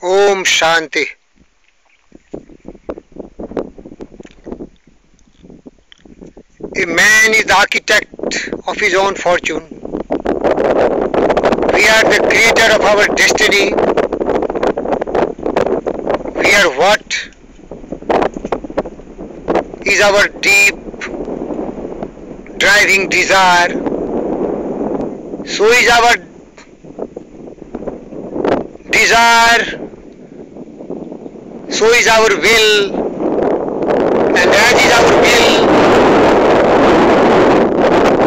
Om Shanti. A man is the architect of his own fortune. We are the creator of our destiny. We are what is our deep driving desire. So is our desire, so is our will, and as is our will,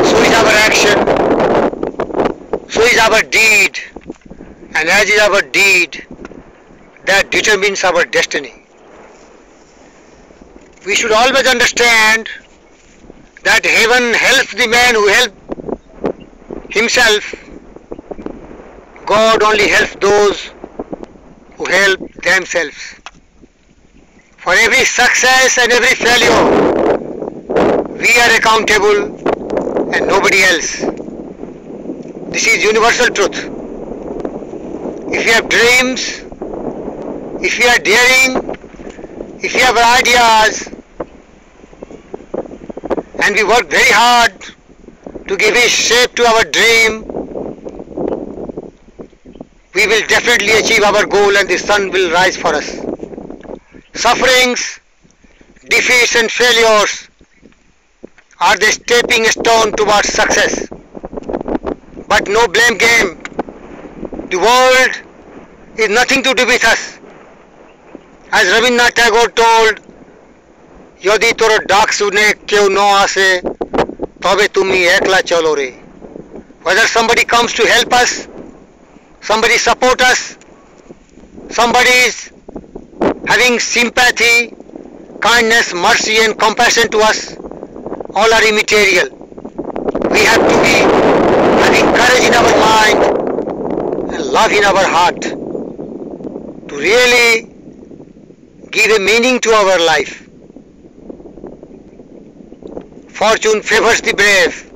so is our action, so is our deed, and as is our deed, that determines our destiny. We should always understand that heaven helps the man who helps himself. God only helps those who help themselves. For every success and every failure, we are accountable and nobody else. This is universal truth. If you have dreams, if you are daring, if you have ideas, and we work very hard to give a shape to our dream, we will definitely achieve our goal and the sun will rise for us. Sufferings, defeats and failures are the stepping stone towards success. But no blame game. The world is nothing to do with us. As Rabindranath Tagore told, यदि तोर डाक सुने क्यों न आसे तबे तुमी एकला चलो रे. Whether somebody comes to help us, somebody support us, somebody is having sympathy, kindness, mercy and compassion to us, all are immaterial. We have to be having courage in our mind and love in our heart to really give a meaning to our life. Fortune favors the brave.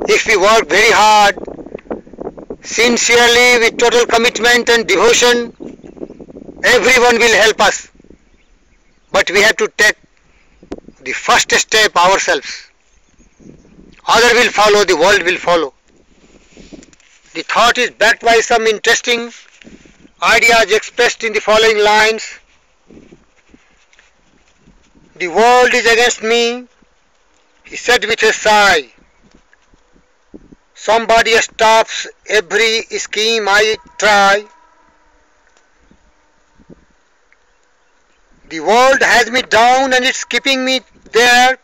If we work very hard, sincerely, with total commitment and devotion, everyone will help us. But we have to take the first step ourselves. Others will follow, the world will follow. The thought is backed by some interesting ideas expressed in the following lines. The world is against me, he said with a sigh. Somebody stops every scheme I try. The world has me down and it's keeping me there.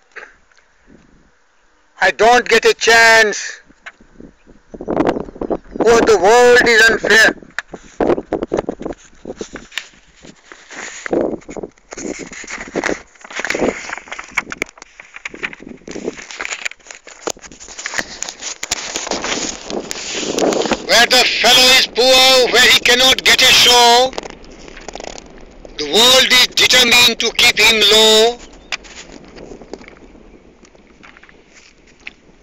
I don't get a chance. Oh, the world is unfair. Where the fellow is poor, where he cannot get a show, the world is determined to keep him low.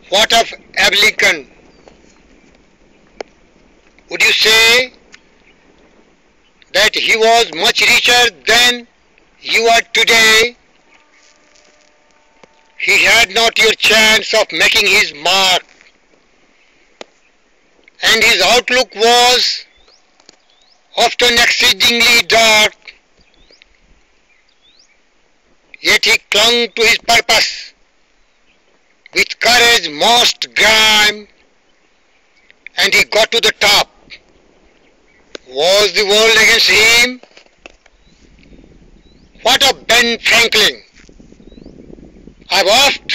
What of Abe Lincoln? Would you say that he was much richer than you are today? He had not your chance of making his mark, and his outlook was often exceedingly dark. Yet he clung to his purpose with courage most grand, and he got to the top. Was the world against him? What of Ben Franklin? I've oft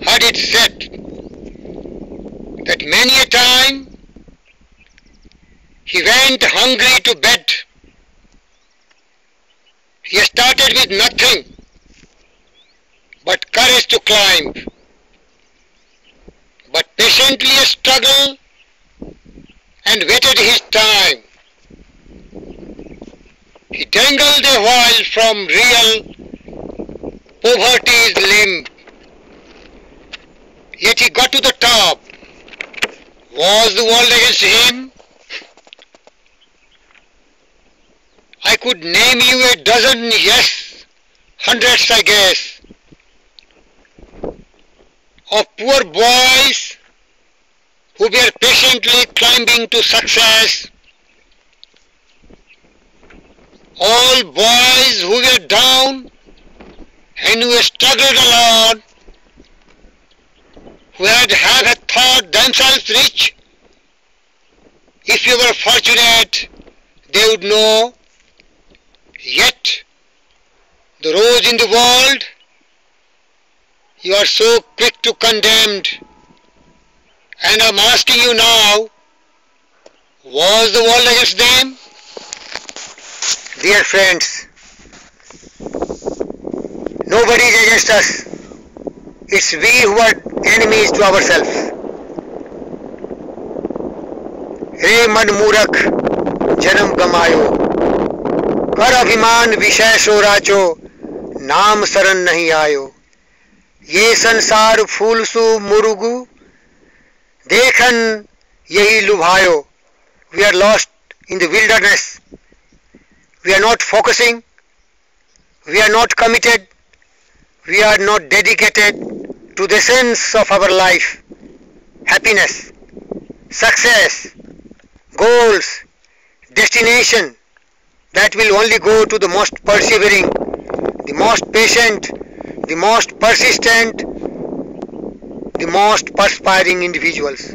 heard it said that many a time he went hungry to bed. He started with nothing but courage to climb, but patiently struggled and waited his time. He dangled a while from real poverty's limb, yet he got to the top. Was the world against him? I could name you a dozen, yes, hundreds I guess, of poor boys who were patiently climbing to success, all boys who were down and who struggled alone, who had thought themselves rich. If you were fortunate, they would know. Yet, the rose in the world, you are so quick to condemn. And I'm asking you now, was the world against them? Dear friends, nobody is against us. It's we who are enemies to ourselves. हे मन मूरख जन्म गमायो, कर अभिमान विषय सो राचो, नाम शरण नहीं आयो। ये संसार फूल सु मुरुगु, देखन यही लुभायो। We are lost in the wilderness. We are not focusing. We are not committed. We are not dedicated to the sense of our life. Happiness, success, goals, destination that will only go to the most persevering, the most patient, the most persistent, the most perspiring individuals.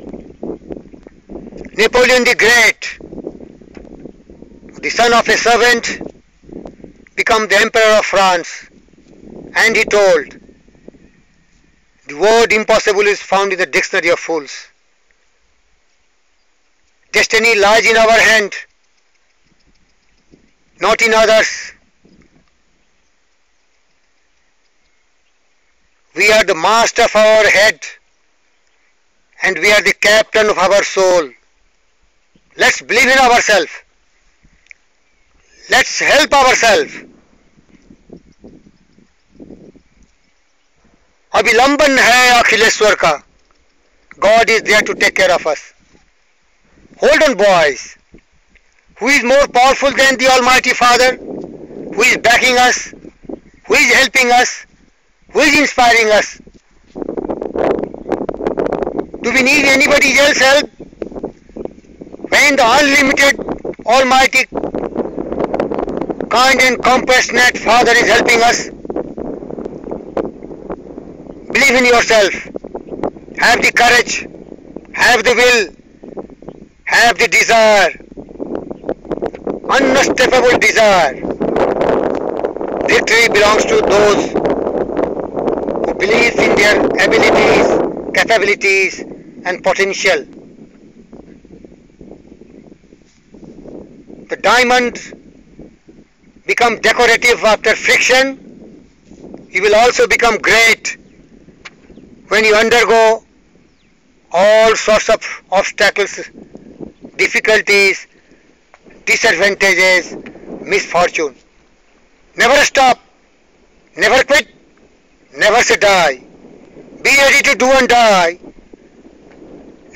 Napoleon the Great, the son of a servant, became the Emperor of France, and he told, the word impossible is found in the dictionary of fools. Destiny lies in our hand, not in others. We are the master of our head, and we are the captain of our soul. Let's believe in ourselves. Let's help ourselves. अभिलंबन है अखिलेश्वर का. God is there to take care of us. Hold on, boys. Who is more powerful than the Almighty Father? Who is backing us? Who is helping us? Who is inspiring us? Do we need anybody else's help? When the unlimited, almighty, kind and compassionate Father is helping us, believe in yourself. Have the courage, have the will, have the desire, unstoppable desire. Victory belongs to those who believe in their abilities, capabilities and potential. The diamond becomes decorative after friction. You will also become great when you undergo all sorts of obstacles, difficulties, disadvantages, misfortune. Never stop, never quit, never say die. Be ready to do and die,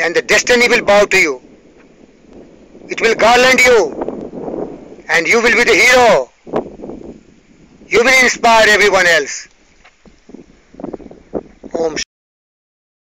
and the destiny will bow to you. It will garland you, and you will be the hero. You will inspire everyone else.